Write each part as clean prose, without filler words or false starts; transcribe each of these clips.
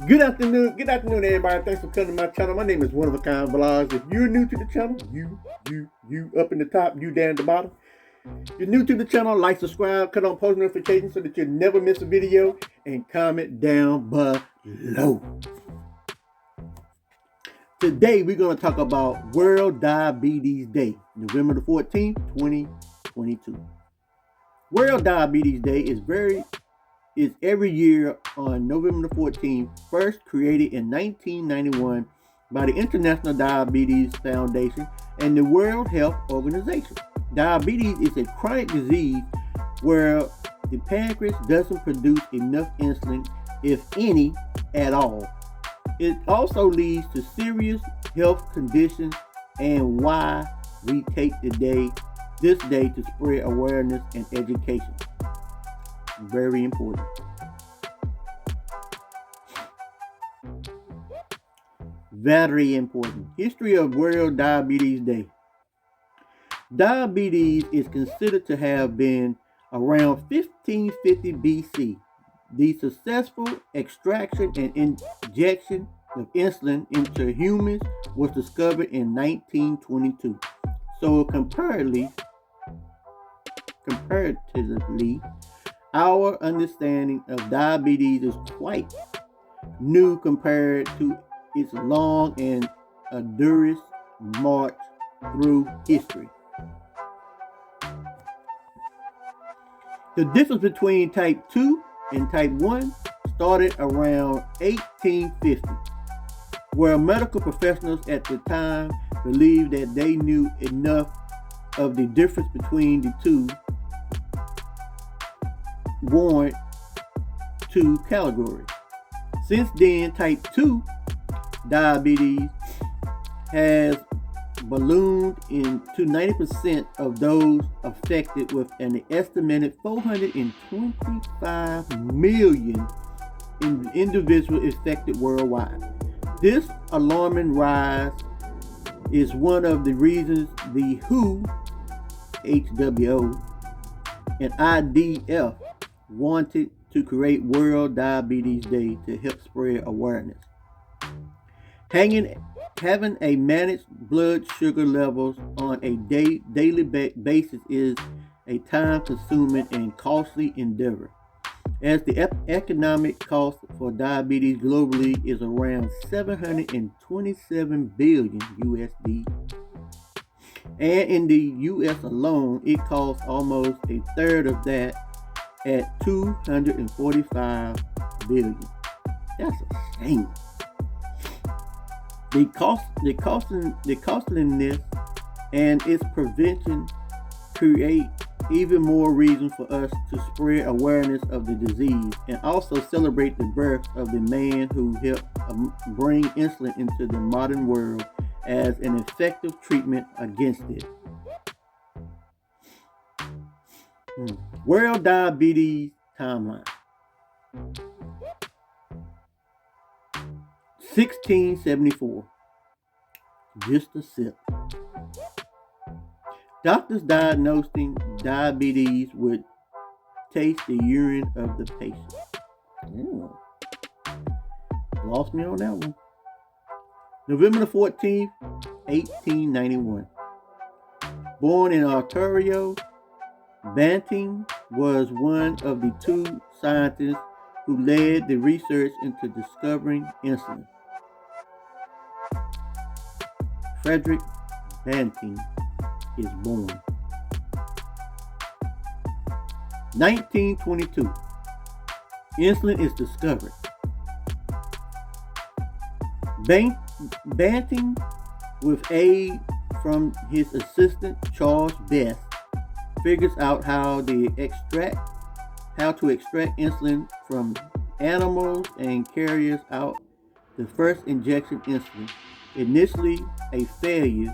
Good afternoon, everybody. Thanks for coming to my channel. My name is One of a Kind Vlogs. If you're new to the channel, you up in the top, you down at the bottom. If you're new to the channel, like, subscribe, cut on post notifications so that you never miss a video, and comment down below. Today, we're going to talk about World Diabetes Day, November the 14th, 2022. World Diabetes Day is every year on November the 14th, first created in 1991 by the International Diabetes Foundation and the World Health Organization. Diabetes is a chronic disease where the pancreas doesn't produce enough insulin, if any, at all. It also leads to serious health conditions, and why we take this day to spread awareness and education. Very important. Very important. History of World Diabetes Day. Diabetes is considered to have been around 1550 BC. The successful extraction and injection of insulin into humans was discovered in 1922. So comparatively, our understanding of diabetes is quite new compared to its long and arduous march through history. The difference between type 2 and type 1 started around 1850, where medical professionals at the time believed that they knew enough of the difference between the two warrant two categories. Since then, type 2 diabetes has ballooned into 90% of those affected, with an estimated 425 million individuals affected worldwide. This alarming rise is one of the reasons the WHO, and IDF wanted to create World Diabetes Day to help spread awareness. Having a managed blood sugar levels on a daily basis is a time-consuming and costly endeavor, as the economic cost for diabetes globally is around 727 billion USD. And in the US alone, it costs almost a third of that at 245 billion. That's a shame. The costliness and its prevention create even more reason for us to spread awareness of the disease, and also celebrate the birth of the man who helped bring insulin into the modern world as an effective treatment against it. World Diabetes Timeline. 1674. Just a sip. Doctors diagnosing diabetes would taste the urine of the patient. Lost me on that one. November the 14th, 1891. Born in Ontario, Banting was one of the two scientists who led the research into discovering insulin. Frederick Banting is born. 1922. Insulin is discovered. Banting, with aid from his assistant Charles Best, figures out how to extract insulin from animals and carries out the first injection insulin. Initially a failure,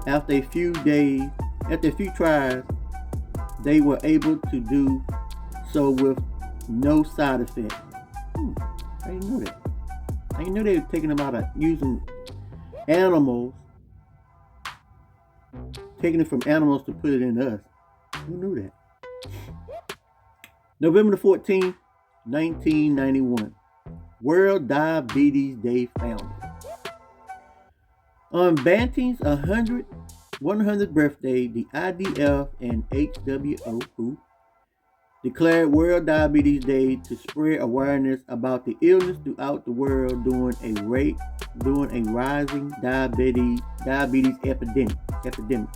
after a few tries, they were able to do so with no side effects. I didn't know that. I didn't know they were taking about using animals, taking it from animals to put it in us. Who knew that? November the 14th, 1991. World Diabetes Day founder. On Banting's 100th birthday, the IDF and WHO declared World Diabetes Day to spread awareness about the illness throughout the world during a rising diabetes epidemic.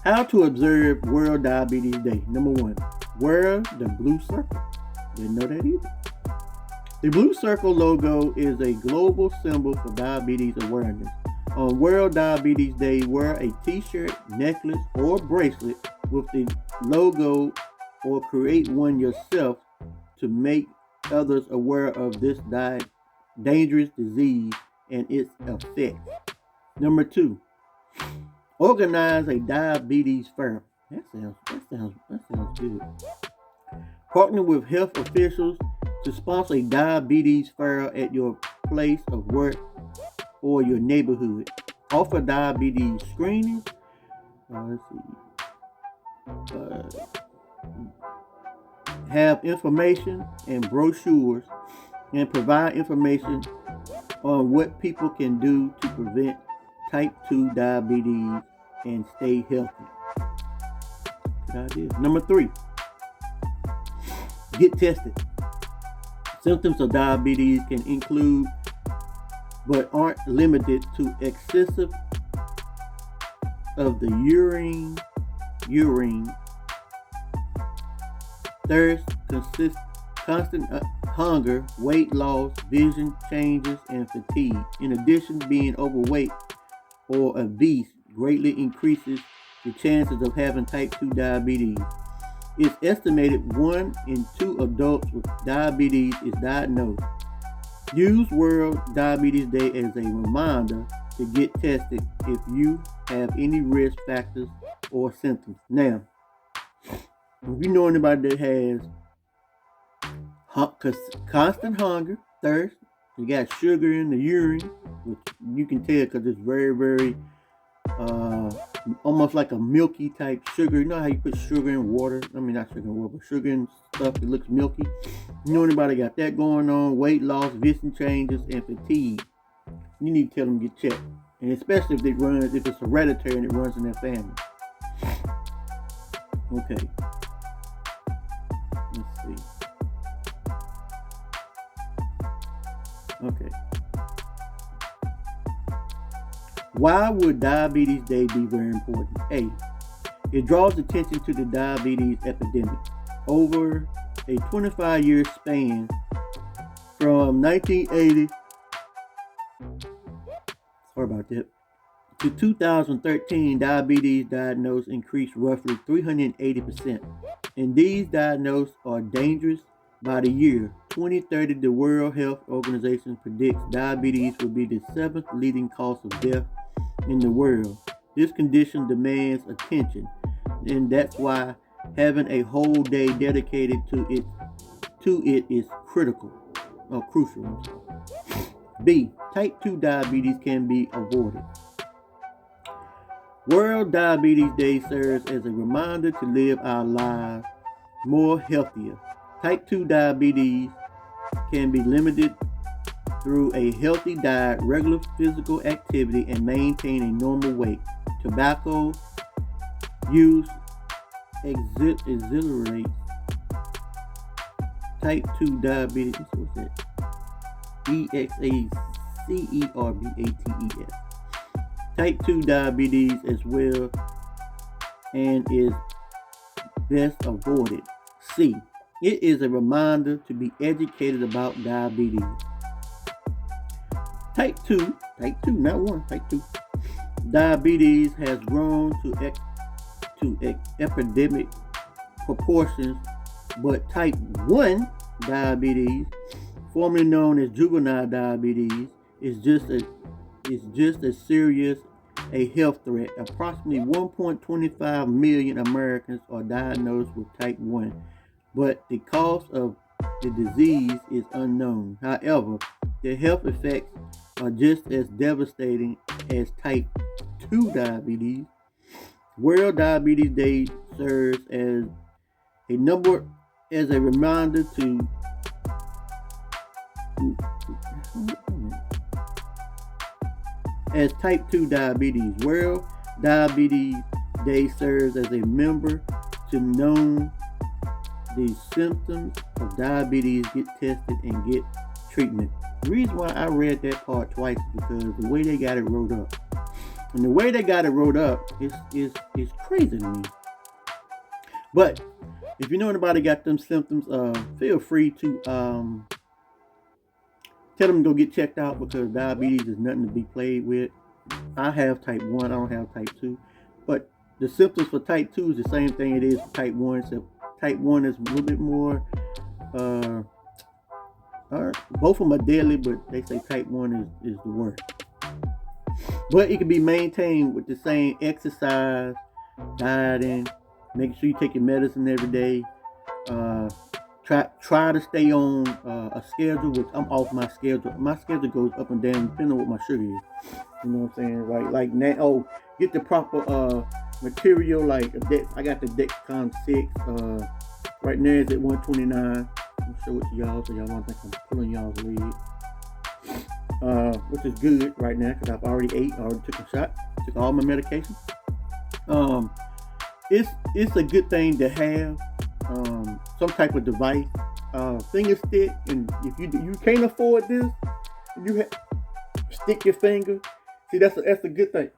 How to observe World Diabetes Day. Number 1, wear the blue circle. Didn't know that either. The blue circle logo is a global symbol for diabetes awareness. On World Diabetes Day, wear a t-shirt, necklace, or bracelet with the logo or create one yourself to make others aware of this dangerous disease and its effects. Number 2, organize a diabetes fair. That sounds good. Partner with health officials to sponsor a diabetes fair at your place of work or your neighborhood. Offer diabetes screenings. Have information and brochures and provide information on what people can do to prevent type 2 diabetes and stay healthy. Good idea. Number 3, get tested. Symptoms of diabetes can include, but aren't limited to, excessive of the urine, thirst, constant hunger, weight loss, vision changes, and fatigue. In addition, being overweight or obese greatly increases the chances of having type 2 diabetes. It's estimated 1 in 2 adults with diabetes is diagnosed. Use World Diabetes Day as a reminder to get tested if you have any risk factors or symptoms. Now, if you know anybody that has constant hunger, thirst, you got sugar in the urine, which you can tell because it's very, very almost like a milky type sugar. You know how you put sugar in water? I mean, not sugar in water, but sugar in stuff that looks milky. You know anybody got that going on? Weight loss, vision changes, and fatigue. You need to tell them to get checked. And especially if it's hereditary and it runs in their family. Okay. Let's see. Okay. Why would Diabetes Day be very important? A, it draws attention to the diabetes epidemic. Over a 25-year span from 1980 to 2013, diabetes diagnosed increased roughly 380%. And these diagnosed are dangerous. By the year 2030, the World Health Organization predicts diabetes will be the 7th leading cause of death in the world. This condition demands attention, and that's why having a whole day dedicated to it is crucial. B, type 2 diabetes can be avoided. World Diabetes Day serves as a reminder to live our lives more healthier. Type 2 diabetes can be limited through a healthy diet, regular physical activity, and maintain a normal weight. Tobacco use accelerates type 2 diabetes. What's that? EXACERBATES. Type 2 diabetes as well and is best avoided. C, it is a reminder to be educated about diabetes. Type 2, not 1, type 2. Diabetes has grown to epidemic proportions, but type 1 diabetes, formerly known as juvenile diabetes, is just as serious a health threat. Approximately 1.25 million Americans are diagnosed with type 1, but the cause of the disease is unknown. However, the health effects are just as devastating as type 2 diabetes. World Diabetes Day serves as a number as a reminder to as type 2 diabetes. World Diabetes Day serves as a member to know the symptoms of diabetes, get tested, and get treatment. The reason why I read that part twice is because the way they got it wrote up. And the way they got it wrote up is crazy to me. But if you know anybody got them symptoms, feel free to tell them to go get checked out, because diabetes is nothing to be played with. I have type 1, I don't have type 2. But the symptoms for type 2 is the same thing it is for type 1, except type 1 is a little bit more, both of them are deadly, but they say type 1 is the worst. But it can be maintained with the same exercise, dieting, making sure you take your medicine every day. Try to stay on a schedule, which I'm off my schedule. My schedule goes up and down depending on what my sugar is. You know what I'm saying? Right? Like now, get the proper material. Like I got the Dexcom 6. Right now it's at 129. I'm show it to y'all so y'all don't think I'm pulling y'all's leg. Which is good right now because I've already ate. I already took a shot. Took all my medication. It's a good thing to have some type of device, finger stick, and if you can't afford this, you stick your finger. See, that's a good thing.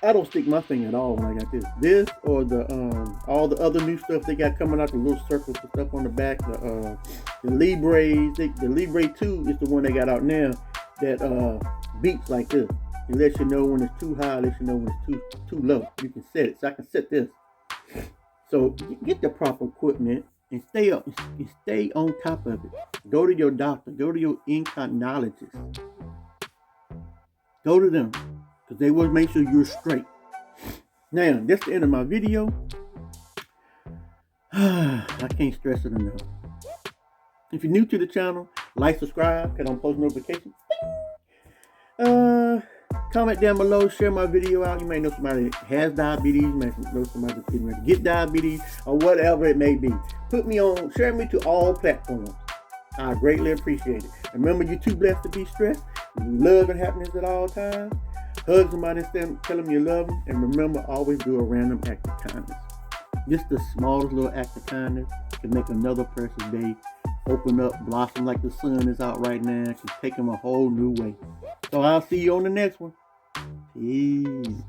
I don't stick my finger at all when I got this or the all the other new stuff they got coming out, the little circles and stuff on the back, the Libre. The Libre 2 is the one they got out now that beeps like this. It lets you know when it's too high, it lets you know when it's too low. You can set it. So I can set this. So get the proper equipment and stay on top of it. Go to your doctor. Go to your endocrinologist. Go to them because they will make sure you're straight. Now, that's the end of my video. I can't stress it enough. If you're new to the channel, like, subscribe, because I'm posting notifications. Comment down below, share my video out. You may know somebody that has diabetes, you may know somebody that's getting ready to get diabetes, or whatever it may be. Share me to all platforms. I greatly appreciate it. Remember, you're too blessed to be stressed. Love and happiness at all times. Hug somebody and tell them you love them. And remember, always do a random act of kindness. Just the smallest little act of kindness can make another person's day open up, blossom like the sun is out right now. Can take them a whole new way. So I'll see you on the next one. Peace.